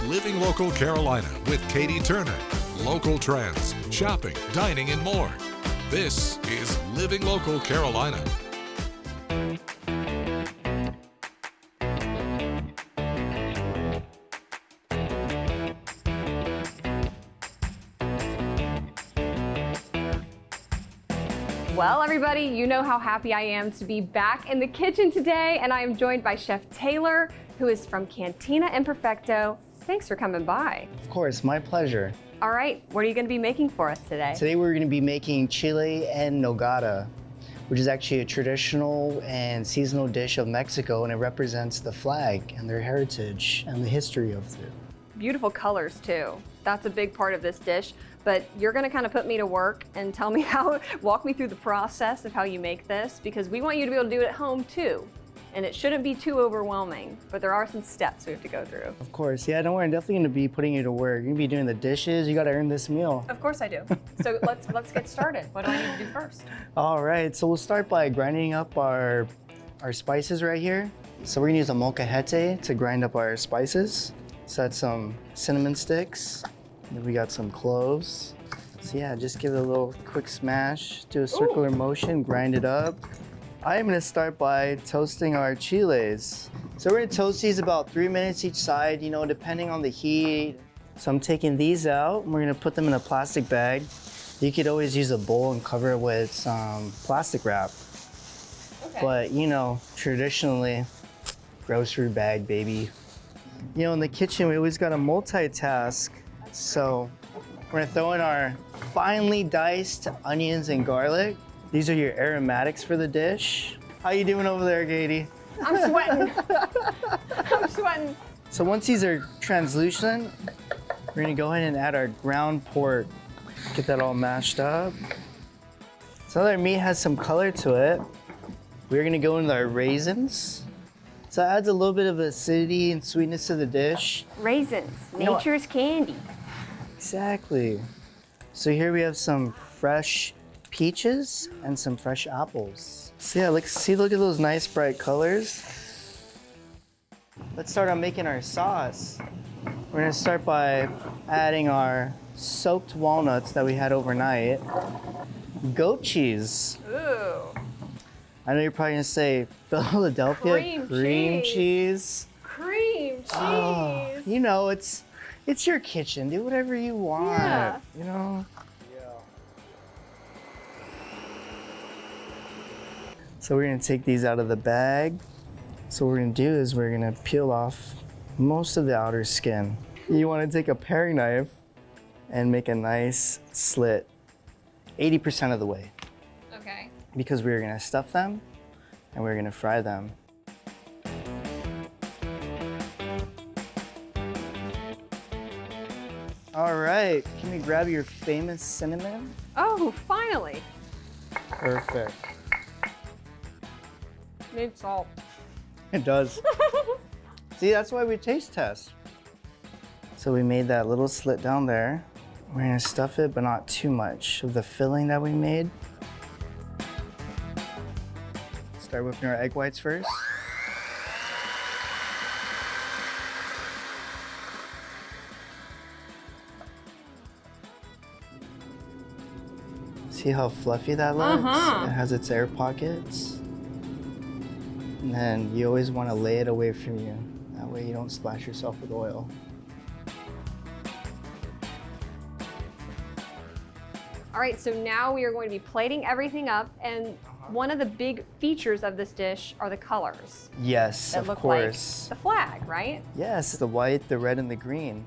Living Local Carolina with Katie Turner. Local trends, shopping, dining, and more. This is Living Local Carolina. Well, everybody, you know how happy I am to be back in the kitchen today, and I am joined by Chef Taylor, who is from Cantina Imperfecto. Thanks for coming by. Of course, my pleasure. All right, what are you going to be making for us today? Today we're going to be making chile en nogada, which is actually a traditional and seasonal dish of Mexico, and it represents the flag and their heritage and the history of it. Beautiful colors too. That's a big part of this dish, but you're gonna kind of put me to work and tell me walk me through the process of how you make this, because we want you to be able to do it at home too. And it shouldn't be too overwhelming, but there are some steps we have to go through. Of course, yeah, don't worry, I'm definitely gonna be putting you to work. You're gonna be doing the dishes, you gotta earn this meal. Of course I do. So let's get started. What do I need to do first? All right, so we'll start by grinding up our spices right here. So we're gonna use a molcajete to grind up our spices. So that's some cinnamon sticks. Then we got some cloves. So yeah, just give it a little quick smash, do a circular motion, grind it up. I'm gonna start by toasting our chiles. So we're gonna toast these about 3 minutes each side, you know, depending on the heat. So I'm taking these out and we're gonna put them in a plastic bag. You could always use a bowl and cover it with some plastic wrap. Okay. But you know, traditionally, grocery bag, baby. You know, in the kitchen, we always gotta multitask. So we're gonna throw in our finely diced onions and garlic. These are your aromatics for the dish. How you doing over there, Katie? I'm sweating. I'm sweating. So once these are translucent, we're gonna go ahead and add our ground pork. Get that all mashed up. So now that our meat has some color to it, we're gonna go into our raisins. So it adds a little bit of acidity and sweetness to the dish. Raisins, nature's candy. Exactly. So here we have some fresh peaches and some fresh apples. So yeah, look at those nice bright colors. Let's start on making our sauce. We're gonna start by adding our soaked walnuts that we had overnight. Goat cheese. Ooh. I know you're probably gonna say Philadelphia Cream cheese. Cream cheese. Oh, you know, it's your kitchen. Do whatever you want. Yeah. You know. So we're gonna take these out of the bag. So what we're gonna do is we're gonna peel off most of the outer skin. You wanna take a paring knife and make a nice slit 80% of the way. Okay. Because we're gonna stuff them and we're gonna fry them. All right, can we grab your famous cinnamon? Oh, finally. Perfect. Need salt. It does. See, that's why we taste test. So we made that little slit down there. We're gonna stuff it, but not too much of the filling that we made. Start whipping our egg whites first. See how fluffy that looks? It has its air pockets. And then you always want to lay it away from you. That way you don't splash yourself with oil. All right, so now we are going to be plating everything up, and one of the big features of this dish are the colors Yes, that of look course. like the flag, right? Yes, the white, the red, and the green.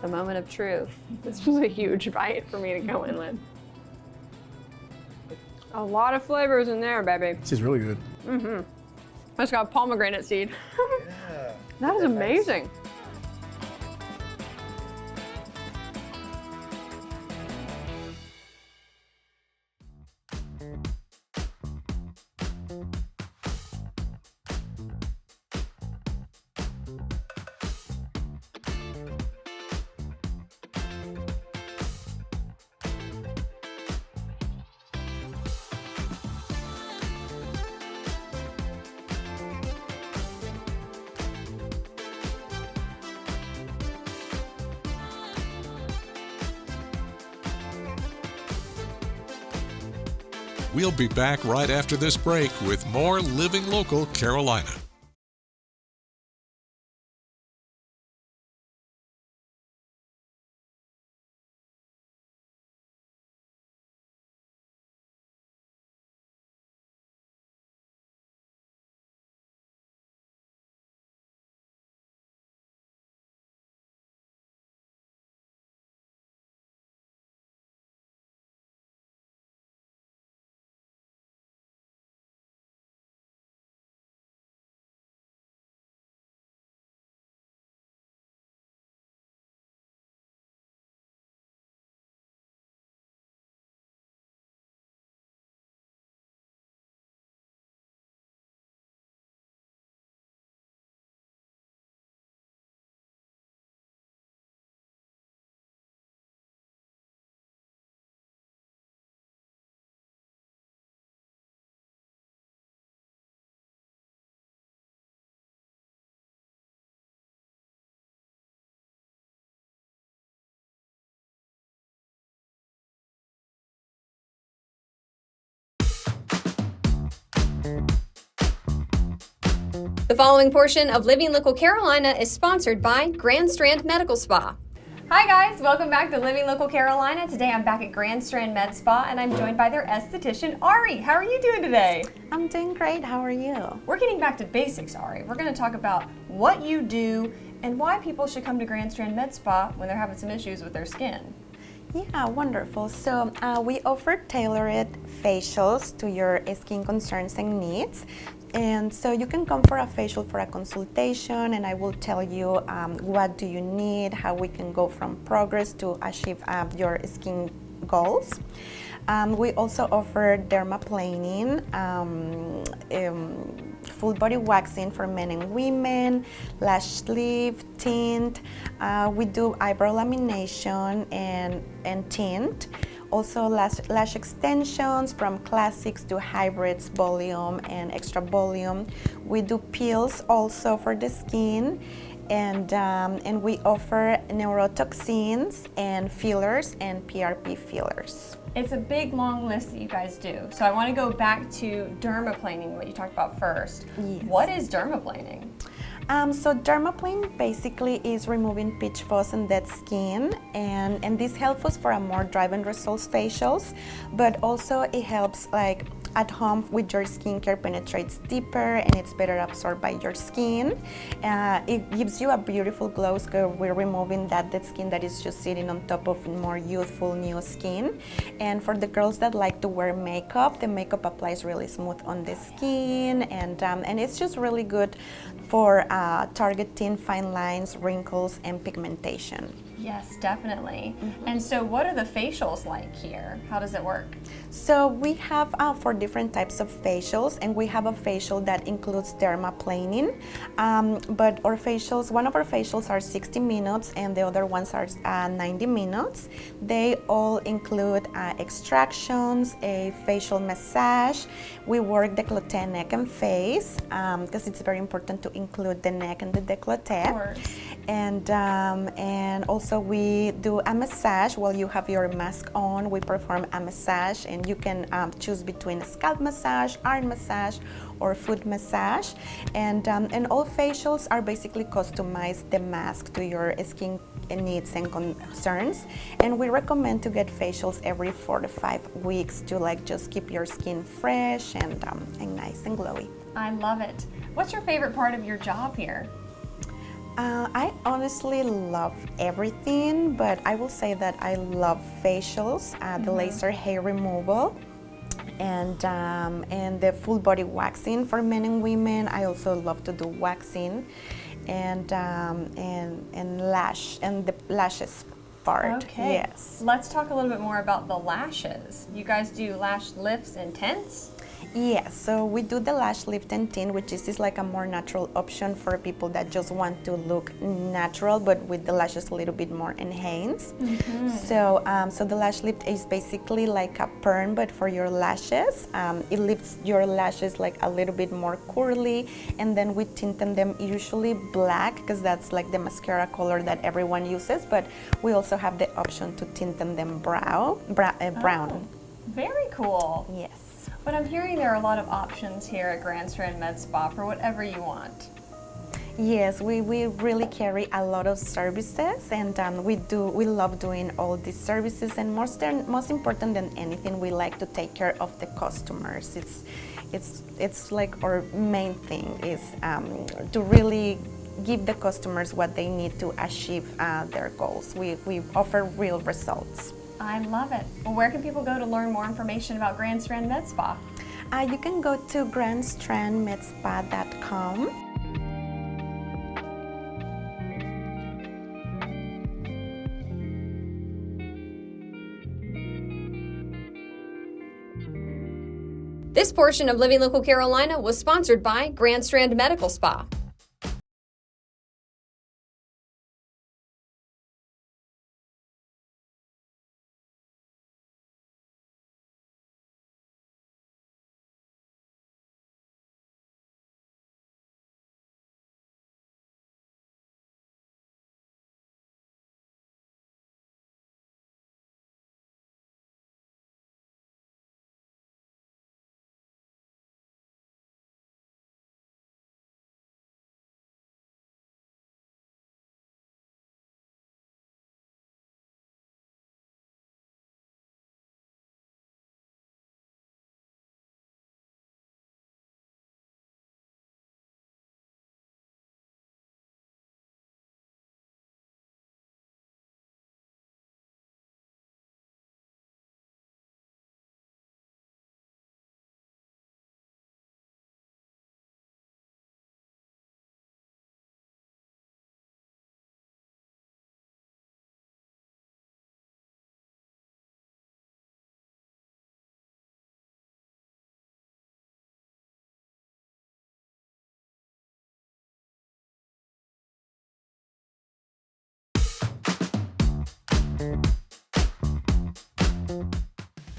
The moment of truth. This was a huge bite for me to go in with. A lot of flavors in there, baby. This is really good. It's got pomegranate seed. Yeah. That is amazing. We'll be back right after this break with more Living Local Carolina. The following portion of Living Local Carolina is sponsored by Grand Strand Medical Spa. Hi guys, welcome back to Living Local Carolina. Today I'm back at Grand Strand Med Spa and I'm joined by their esthetician, Ari. How are you doing today? I'm doing great. How are you? We're getting back to basics, Ari. We're going to talk about what you do and why people should come to Grand Strand Med Spa when they're having some issues with their skin. Yeah, wonderful. So we offer tailored facials to your skin concerns and needs. And so you can come for a facial for a consultation and I will tell you what do you need, how we can go from progress to achieve your skin goals. We also offer dermaplaning, full body waxing for men and women, lash lift, tint. We do eyebrow lamination and tint. Also lash extensions from classics to hybrids, volume and extra volume. We do peels also for the skin. And we offer neurotoxins and fillers and PRP fillers. It's a big long list that you guys do. So I want to go back to dermaplaning, what you talked about first. Yes. What is dermaplaning? So dermaplane basically is removing pitch fuzz and dead skin, and this helps us for a more driven results facials, but also it helps like at home with your skincare, penetrates deeper and it's better absorbed by your skin. It gives you a beautiful glow because we're removing that dead skin that is just sitting on top of more youthful new skin. And for the girls that like to wear makeup, the makeup applies really smooth on the skin, and it's just really good for targeting fine lines, wrinkles, and pigmentation. Yes, definitely. And so what are the facials like here? How does it work? So we have 4 different types of facials, and we have a facial that includes dermaplaning. But our facials, one of our facials are 60 minutes and the other ones are 90 minutes. They all include extractions, a facial massage. We work décolleté, neck and face, because it's very important to include the neck and the décolleté. Of course. And also we do a massage while you have your mask on. We perform a massage, and you can choose between a scalp massage, arm massage, or foot massage. And all facials are basically customized the mask to your skin needs and concerns. And we recommend to get facials every 4 to 5 weeks to like just keep your skin fresh and nice and glowy. I love it. What's your favorite part of your job here? I honestly love everything, but I will say that I love facials, the laser hair removal, and the full body waxing for men and women. I also love to do waxing, and the lashes part. Okay. Yes. Let's talk a little bit more about the lashes. You guys do lash lifts and tints? Yes, so we do the lash lift and tint, which is like a more natural option for people that just want to look natural, but with the lashes a little bit more enhanced. So, so the lash lift is basically like a perm, but for your lashes. It lifts your lashes like a little bit more curly, and then we tint them usually black because that's like the mascara color that everyone uses. But we also have the option to tint them brown. Oh, very cool. Yes. But I'm hearing there are a lot of options here at Grand Strand Med Spa for whatever you want. Yes, we really carry a lot of services, and we love doing all these services, and most important than anything, we like to take care of the customers. It's like our main thing is to really give the customers what they need to achieve their goals. We offer real results. I love it. Well, where can people go to learn more information about Grand Strand Med Spa? You can go to grandstrandmedspa.com. This portion of Living Local Carolina was sponsored by Grand Strand Medical Spa.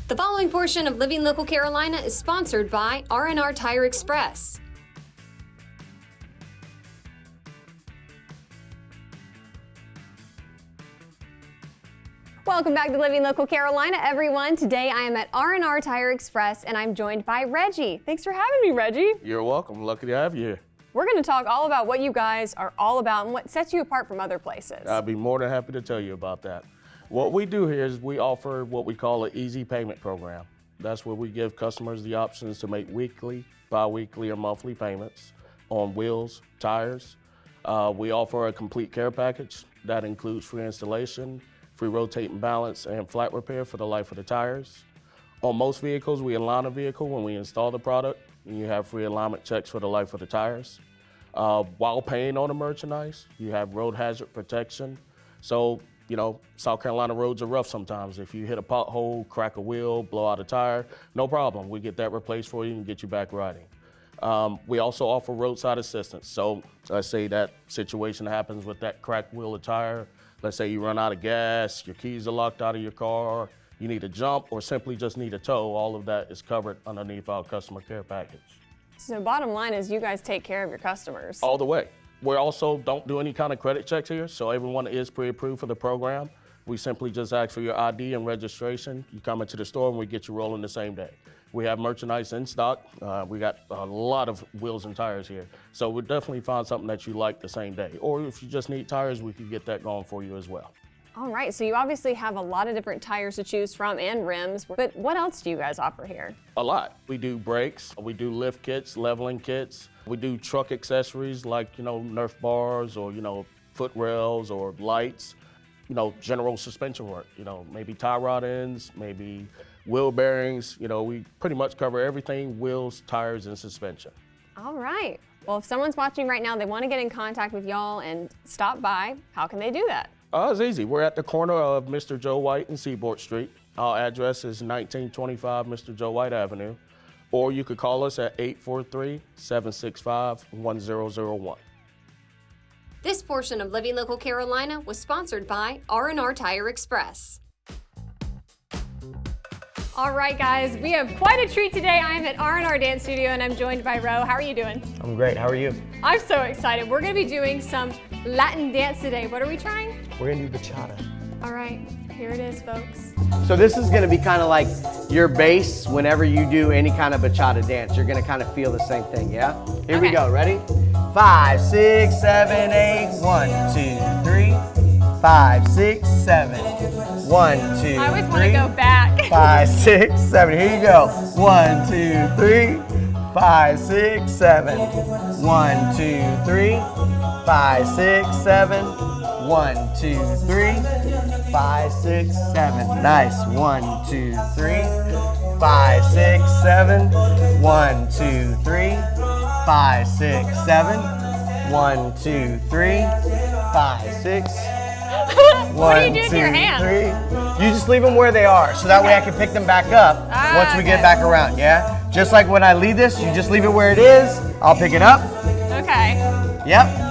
The following portion of Living Local Carolina is sponsored by R&R Tire Express. Welcome back to Living Local Carolina, everyone. Today I am at R&R Tire Express and I'm joined by Reggie. Thanks for having me, Reggie. You're welcome. Lucky to have you here. We're going to talk all about what you guys are all about and what sets you apart from other places. I'd be more than happy to tell you about that. What we do here is we offer what we call an easy payment program. That's where we give customers the options to make weekly, bi-weekly, or monthly payments on wheels, tires. We offer a complete care package that includes free installation, free rotate and balance, and flat repair for the life of the tires. On most vehicles, we align a vehicle when we install the product, and you have free alignment checks for the life of the tires. While paying on the merchandise, you have road hazard protection. So, you know, South Carolina roads are rough sometimes. If you hit a pothole, crack a wheel, blow out a tire, no problem. We get that replaced for you and get you back riding. We also offer roadside assistance. So let's say that situation happens with that cracked wheel or tire. Let's say you run out of gas, your keys are locked out of your car, you need a jump, or simply just need a tow. All of that is covered underneath our customer care package. So bottom line is you guys take care of your customers. All the way. We also don't do any kind of credit checks here, so everyone is pre-approved for the program. We simply just ask for your ID and registration. You come into the store and we get you rolling the same day. We have merchandise in stock. We got a lot of wheels and tires here. So we'll definitely find something that you like the same day. Or if you just need tires, we can get that going for you as well. All right, so you obviously have a lot of different tires to choose from and rims, but what else do you guys offer here? A lot. We do brakes, we do lift kits, leveling kits. We do truck accessories like, Nerf bars or, foot rails or lights, general suspension work, maybe tie rod ends, maybe wheel bearings. We pretty much cover everything, wheels, tires, and suspension. All right. Well, if someone's watching right now, they want to get in contact with y'all and stop by, how can they do that? It's easy. We're at the corner of Mr. Joe White and Seaboard Street. Our address is 1925 Mr. Joe White Avenue. Or you could call us at 843-765-1001. This portion of Living Local Carolina was sponsored by R&R Tire Express. All right, guys, we have quite a treat today. I am at R&R Dance Studio and I'm joined by Ro. How are you doing? I'm great. How are you? I'm so excited. We're going to be doing some Latin dance today. What are we trying? We're gonna do bachata. All right. Here it is, folks. So this is gonna be kind of like your base whenever you do any kind of bachata dance. You're gonna kind of feel the same thing, yeah? Here we Okay. go, ready? 5, 6, 7, 8, 1, 2, 3. 5, 6, 7. 1, 2, I always want to 3. go back. 5, 6, 7. Here you go. 1, 2, 3. 5, 6, 7. 1, 2, 3. 5, 6, 7. 1, 2, 3. 5, 6, 7. Nice. 1, 2, 3. 5, 6, 7. 1, 2, 3. 5, 6, 7. 1, 2, 3. 5, 6. What do you do with your hands? 3. You just leave them where they are, so that way I can pick them back up once we get okay. back around, yeah? Just like when I leave this, you just leave it where it is. I'll pick it up. Okay. Yep.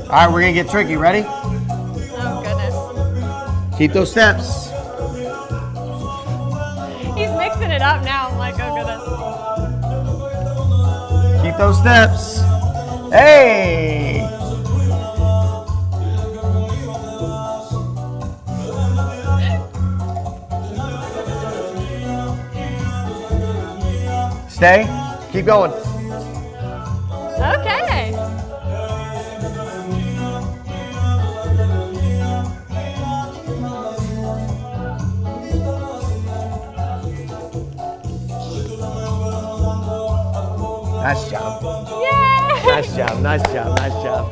All right, we're gonna get tricky. Ready? Oh, goodness. Keep those steps. He's mixing it up now. I'm like, oh, goodness. Keep those steps. Hey! Stay. Keep going. Okay. Nice job. Yay! Nice job. Nice job. Nice job.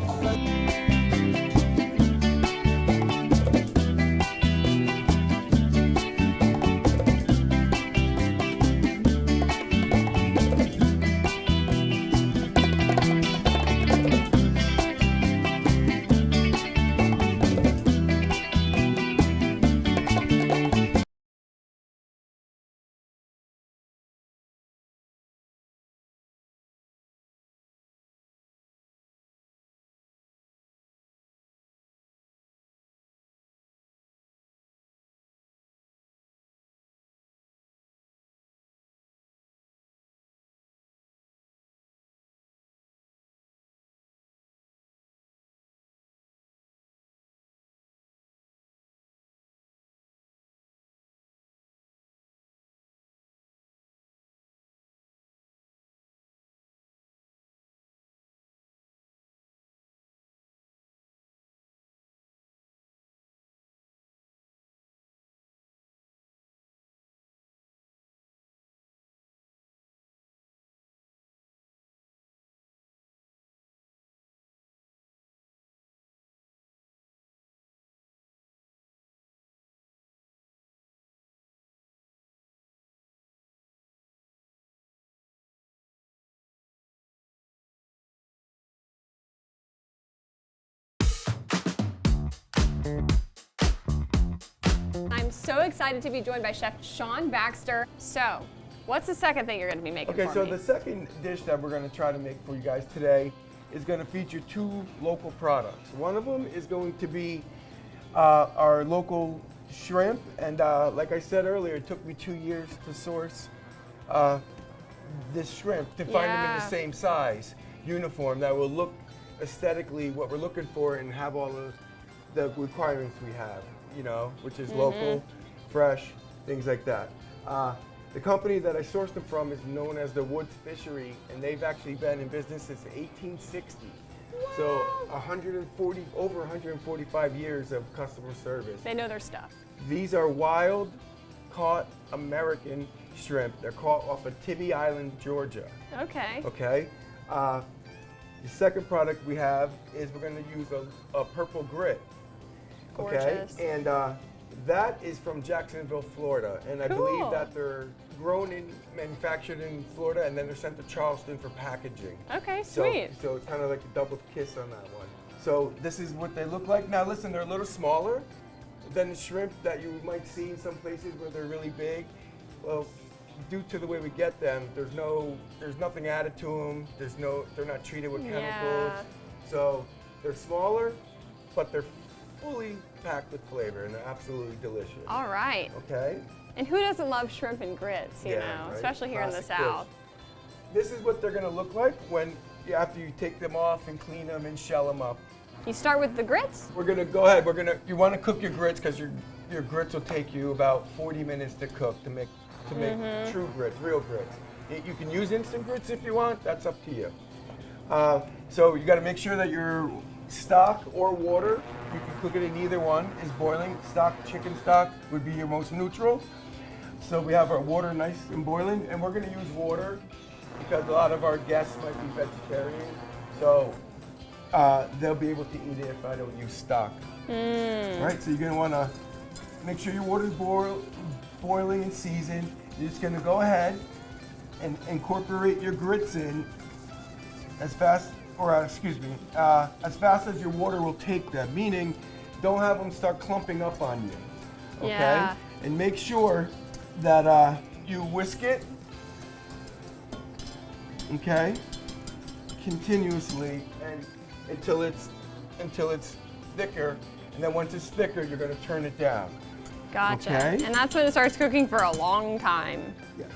I'm so excited to be joined by Chef Sean Baxter. So, what's the second thing you're going to be making Okay, for so me? the second dish that we're going to try to make for you guys today is going to feature two local products. One of them is going to be our local shrimp, and like I said earlier, it took me 2 years to source this shrimp to find them in the Yeah. same size, uniform, that will look aesthetically what we're looking for and have all of the requirements we have, you know, which is local, fresh, things like that. The company that I sourced them from is known as the Woods Fishery, and they've actually been in business since 1860. So over 145 years of customer service. They know their stuff. These are wild caught American shrimp. They're caught off of Tybee Island, Georgia. Okay. Okay. The second product we have is we're going to use a purple grit. Gorgeous. Okay. And that is from Jacksonville, Florida, and I Cool. believe that they're grown and manufactured in Florida, and then they're sent to Charleston for packaging. Okay, So, sweet. so it's kind of like a double kiss on that one. So this is what they look like. Now listen, they're a little smaller than the shrimp that you might see in some places where they're really big. Well, due to the way we get them, there's nothing added to them. They're not treated with chemicals. Yeah. So they're smaller, but they're fully packed with flavor and they're absolutely delicious. All right. Okay? And who doesn't love shrimp and grits, you know, right? especially here in the Classic dish. South. This is what they're gonna look like after you take them off and clean them and shell them up. You start with the grits? We're gonna go ahead. You want to cook your grits because your grits will take you about 40 minutes to cook to make true grits, real grits. You can use instant grits if you want. That's up to you. So you got to make sure that your stock or water, you can cook it in either one, is boiling. Chicken stock would be your most neutral. So we have our water nice and boiling, and we're gonna use water because a lot of our guests might be vegetarian. So they'll be able to eat it if I don't use stock. All right, so you're gonna wanna make sure your water's boiling and seasoned. You're just gonna go ahead and incorporate your grits in as fast as your water will take them, meaning don't have them start clumping up on you, okay? Yeah. And make sure that you whisk it, okay, continuously and until it's thicker, and then once it's thicker, you're gonna turn it down. Gotcha. Okay. And that's when it starts cooking for a long time. Yes.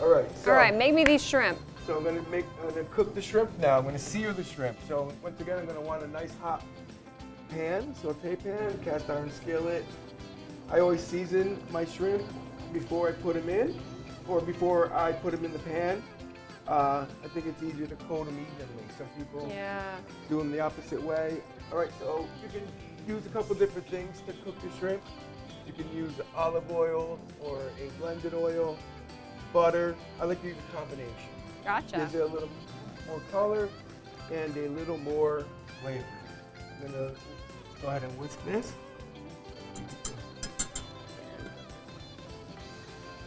All right. So, All right, make me these shrimp. So I'm gonna cook the shrimp now. I'm gonna sear the shrimp. So once again, I'm gonna want a nice hot pan, saute pan, cast iron skillet. I always season my shrimp before I put them in, or before I put them in the pan. I think it's easier to coat them evenly. Some people do them the opposite way. All right, so you can use a couple different things to cook your shrimp. You can use olive oil or a blended oil, butter. I like to use a combination. Gotcha. Gives it a little more color and a little more flavor. I'm gonna go ahead and whisk this.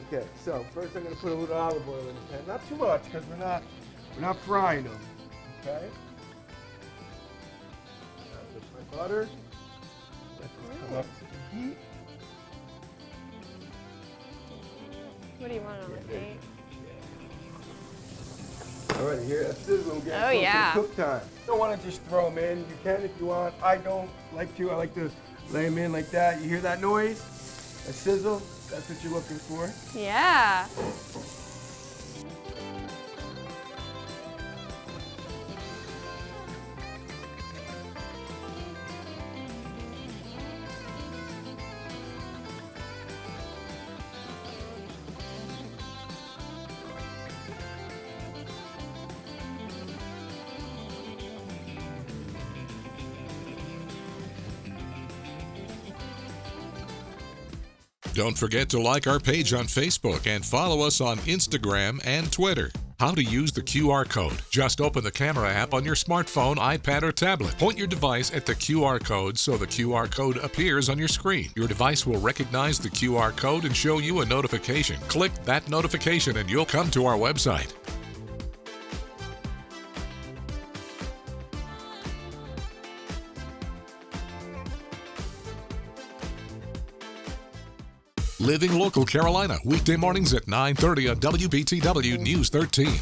Okay, so first I'm gonna put a little olive oil in the pan. Not too much because we're not frying them. Okay. With my butter. Let this come up to the heat. What do you want on the plate? All right, here that's sizzling. Getting Oh, close yeah. to cook time. You don't want to just throw them in. You can if you want. I don't like to. I like to lay them in like that. You hear that noise? A sizzle? That's what you're looking for. Yeah. Don't forget to like our page on Facebook and follow us on Instagram and Twitter. How to use the QR code. Just open the camera app on your smartphone, iPad, or tablet. Point your device at the QR code so the QR code appears on your screen. Your device will recognize the QR code and show you a notification. Click that notification and you'll come to our website. Living Local Carolina, weekday mornings at 9:30 on WBTW News 13.